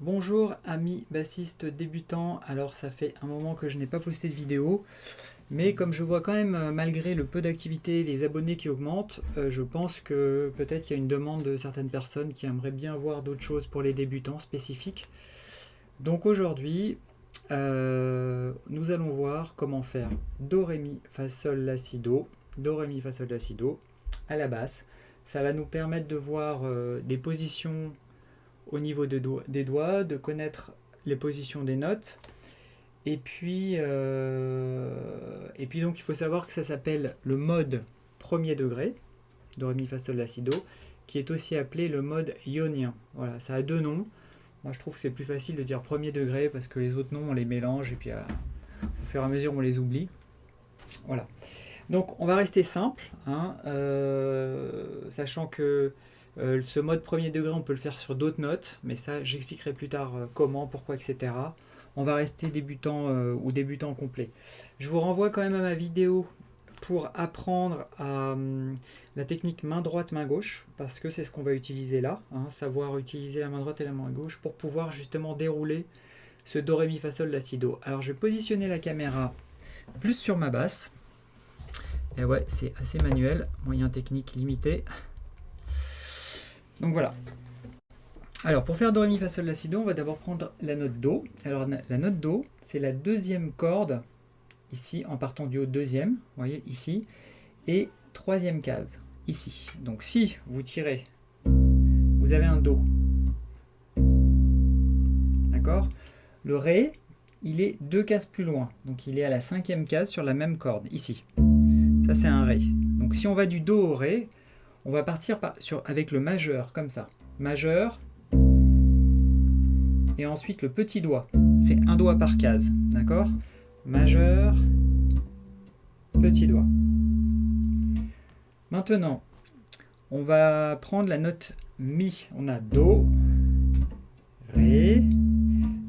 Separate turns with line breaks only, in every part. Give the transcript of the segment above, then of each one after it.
Bonjour amis bassistes débutants, alors ça fait un moment que je n'ai pas posté de vidéo, mais comme je vois quand même malgré le peu d'activité les abonnés qui augmentent, je pense que peut-être il y a une demande de certaines personnes qui aimeraient bien voir d'autres choses pour les débutants spécifiques. Donc aujourd'hui, nous allons voir comment faire Do, Ré, Mi, Fa, Sol, La, Si, Do, Ré, Mi, Fa, Sol, La, Si, Do à la basse. Ça va nous permettre de voir des positions au niveau des doigts, de connaître les positions des notes. Et puis donc il faut savoir que ça s'appelle le mode premier degré, Do, Ré, Mi, Fa, Sol, La, Si, Do, qui est aussi appelé le mode ionien. Voilà, ça a deux noms. Moi je trouve que c'est plus facile de dire premier degré parce que les autres noms on les mélange et puis au fur et à mesure on les oublie. Voilà. Donc on va rester simple, hein, sachant que ce mode premier degré, on peut le faire sur d'autres notes, mais ça, j'expliquerai plus tard comment, pourquoi, etc. On va rester débutant ou débutant complet. Je vous renvoie quand même à ma vidéo pour apprendre la technique main droite, main gauche, parce que c'est ce qu'on va utiliser là, hein, savoir utiliser la main droite et la main gauche pour pouvoir justement dérouler ce Do, Ré, Mi, Fa, Sol, La, Si, Do. Alors je vais positionner la caméra plus sur ma basse. Et ouais, c'est assez manuel, moyen technique limité. Donc voilà. Alors pour faire Do, Ré, Mi, Fa, Sol, La, Si, Do, on va d'abord prendre la note Do. Alors la note Do, c'est la deuxième corde, ici, en partant du haut deuxième, vous voyez, ici, et troisième case, ici. Donc si vous tirez, vous avez un Do. D'accord? Le Ré, il est deux cases plus loin, donc il est à la cinquième case sur la même corde, ici. Ça c'est un Ré. Donc si on va du Do au Ré, on va partir avec le majeur, comme ça. Majeur, et ensuite le petit doigt. C'est un doigt par case, d'accord? Majeur, petit doigt. Maintenant, on va prendre la note Mi. On a Do, Ré.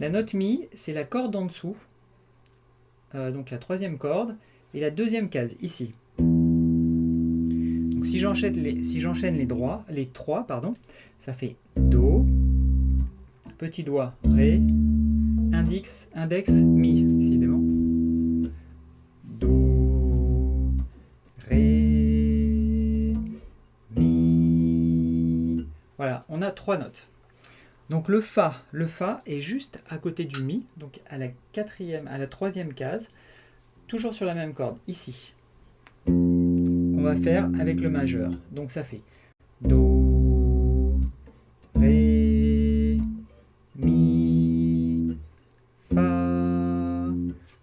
La note Mi, c'est la corde en dessous, donc la troisième corde, et la deuxième case, ici. Donc si j'enchaîne les trois, ça fait Do, petit doigt, Ré, index, Mi, décidément. Do, Ré, Mi. Voilà, on a trois notes. Donc le Fa est juste à côté du Mi, donc à la troisième case, toujours sur la même corde, ici. On va faire avec le majeur. Donc ça fait Do, Ré, Mi, Fa.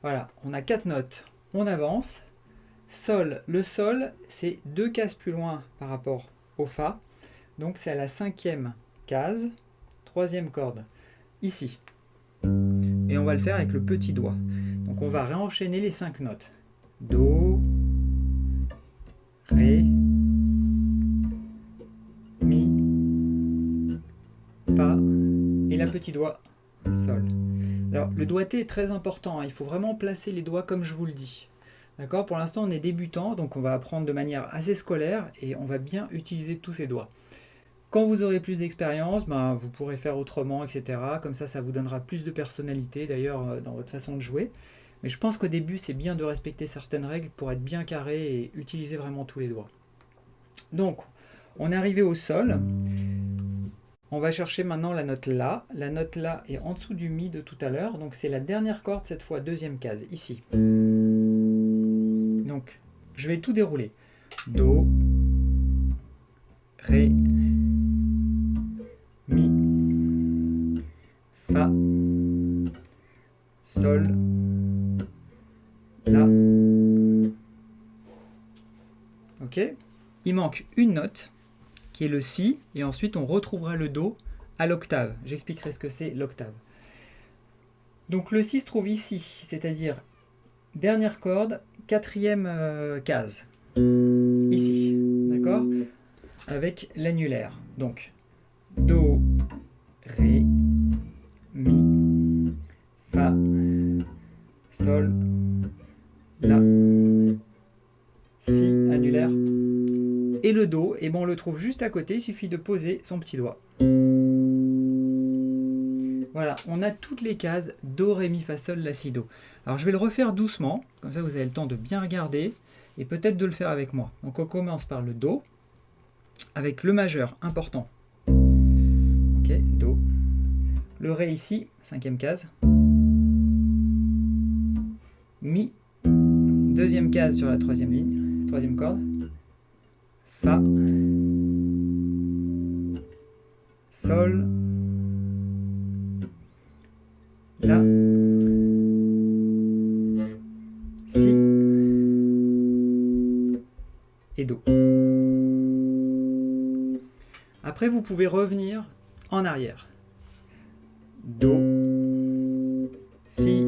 Voilà, on a quatre notes. On avance. Sol, le Sol, c'est deux cases plus loin par rapport au Fa. Donc c'est à la cinquième case, troisième corde, ici. Et on va le faire avec le petit doigt. Donc on va réenchaîner les cinq notes. Do, Ré, Mi, Fa, et la petit doigt, Sol. Alors le doigté est très important, hein. Il faut vraiment placer les doigts comme je vous le dis. D'accord? Pour l'instant on est débutant, donc on va apprendre de manière assez scolaire et on va bien utiliser tous ces doigts. Quand vous aurez plus d'expérience, vous pourrez faire autrement, etc. Comme ça vous donnera plus de personnalité d'ailleurs dans votre façon de jouer. Mais je pense qu'au début, c'est bien de respecter certaines règles pour être bien carré et utiliser vraiment tous les doigts. Donc, on est arrivé au Sol. On va chercher maintenant la note La. La note La est en dessous du Mi de tout à l'heure. Donc, c'est la dernière corde, cette fois, deuxième case, ici. Donc, je vais tout dérouler. Do, Ré, Mi, Fa, Sol, La. Ok? Il manque une note qui est le Si, et ensuite on retrouvera le Do à l'octave. J'expliquerai ce que c'est l'octave. Donc le Si se trouve ici, c'est-à-dire dernière corde, quatrième case. Ici, d'accord? Avec l'annulaire. Donc, Do, Ré, Mi, Fa, Sol, La, Si, annulaire. Et le Do, on le trouve juste à côté, il suffit de poser son petit doigt. Voilà, on a toutes les cases Do, Ré, Mi, Fa, Sol, La, Si, Do. Alors je vais le refaire doucement, comme ça vous avez le temps de bien regarder et peut-être de le faire avec moi. Donc on commence par le Do, avec le majeur important. Ok, Do. Le Ré ici, 5e case. Mi, 2e case sur la 3e ligne, 3e corde. Fa, Sol, La, Si et Do. Après, vous pouvez revenir en arrière. Do, Si,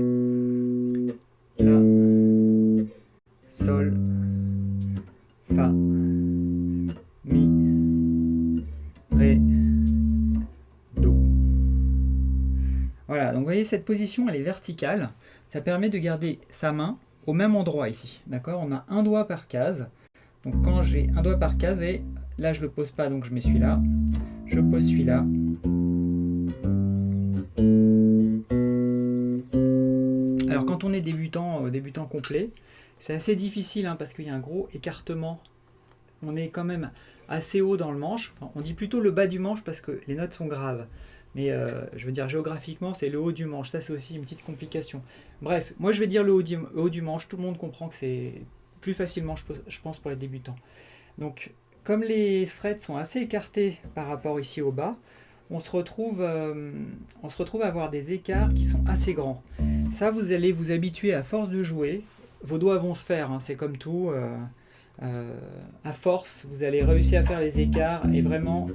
La, Sol, Fa, Mi, Ré, Do. Voilà, donc vous voyez cette position, elle est verticale. Ça permet de garder sa main au même endroit ici. D'accord? On a un doigt par case. Donc quand j'ai un doigt par case, vous voyez, là je ne le pose pas, donc je mets celui-là. Je pose celui-là. Alors quand on est débutant, débutant complet, c'est assez difficile hein, parce qu'il y a un gros écartement. On est quand même assez haut dans le manche. Enfin, on dit plutôt le bas du manche parce que les notes sont graves. Mais je veux dire géographiquement, c'est le haut du manche. Ça, c'est aussi une petite complication. Bref, moi je vais dire le haut du manche. Tout le monde comprend que c'est plus facilement, je pense, pour les débutants. Donc, comme les frettes sont assez écartées par rapport ici au bas, on se retrouve à avoir des écarts qui sont assez grands. Ça, vous allez vous habituer à force de jouer. Vos doigts vont se faire, hein, c'est comme tout. À force, vous allez réussir à faire les écarts et vraiment...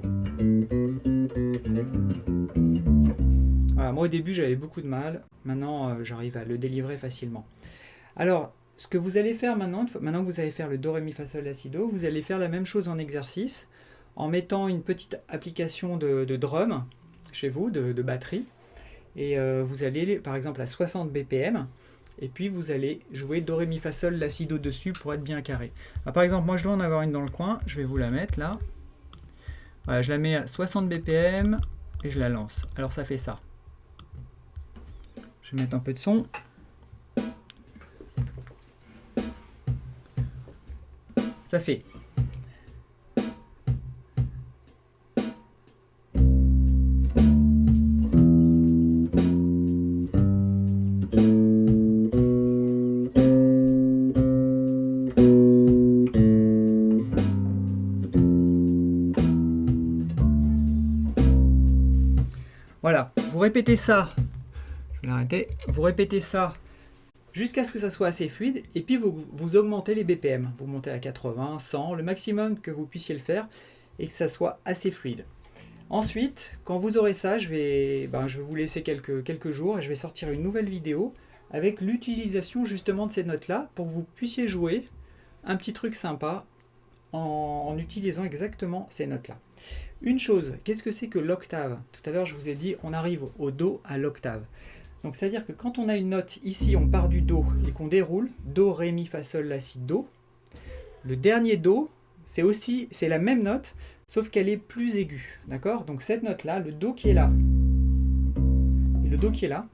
Voilà, moi au début j'avais beaucoup de mal, maintenant j'arrive à le délivrer facilement. Alors, ce que vous allez faire maintenant que vous allez faire le Do, Ré, Mi, Fa, Sol, La, Si, Do, vous allez faire la même chose en exercice, en mettant une petite application de drum chez vous, de batterie, et vous allez par exemple à 60 BPM, et puis vous allez jouer Do, Ré, Mi, Fa, Sol, La, Si, Do dessus pour être bien carré. Alors, par exemple, moi je dois en avoir une dans le coin, je vais vous la mettre là. Voilà, je la mets à 60 BPM et je la lance. Alors ça fait ça. Je vais mettre un peu de son. Ça fait. Voilà, vous répétez ça. Je vais l'arrêter. Vous répétez ça jusqu'à ce que ça soit assez fluide, et puis vous augmentez les BPM. Vous montez à 80, 100, le maximum que vous puissiez le faire, et que ça soit assez fluide. Ensuite, quand vous aurez ça, je vais vous laisser quelques jours, et je vais sortir une nouvelle vidéo avec l'utilisation justement de ces notes-là, pour que vous puissiez jouer un petit truc sympa en utilisant exactement ces notes-là. Une chose, qu'est-ce que c'est que l'octave? Tout à l'heure, je vous ai dit, on arrive au Do à l'octave. Donc, c'est-à-dire que quand on a une note ici, on part du Do et qu'on déroule, Do, Ré, Mi, Fa, Sol, La, Si, Do. Le dernier Do, c'est la même note, sauf qu'elle est plus aiguë. D'accord? Donc, cette note-là, le Do qui est là, et le Do qui est là,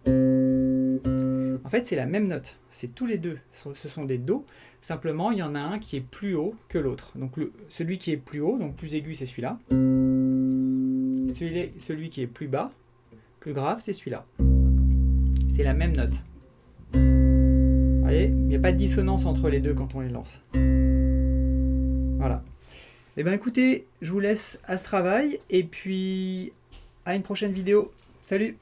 en fait, c'est la même note. C'est tous les deux. Ce sont des Do. Simplement, il y en a un qui est plus haut que l'autre. Donc, celui qui est plus haut, donc plus aigu, c'est celui-là. Celui qui est plus bas, plus grave, c'est celui-là. C'est la même note. Vous voyez, il n'y a pas de dissonance entre les deux quand on les lance. Voilà. Eh bien écoutez, je vous laisse à ce travail et puis à une prochaine vidéo. Salut!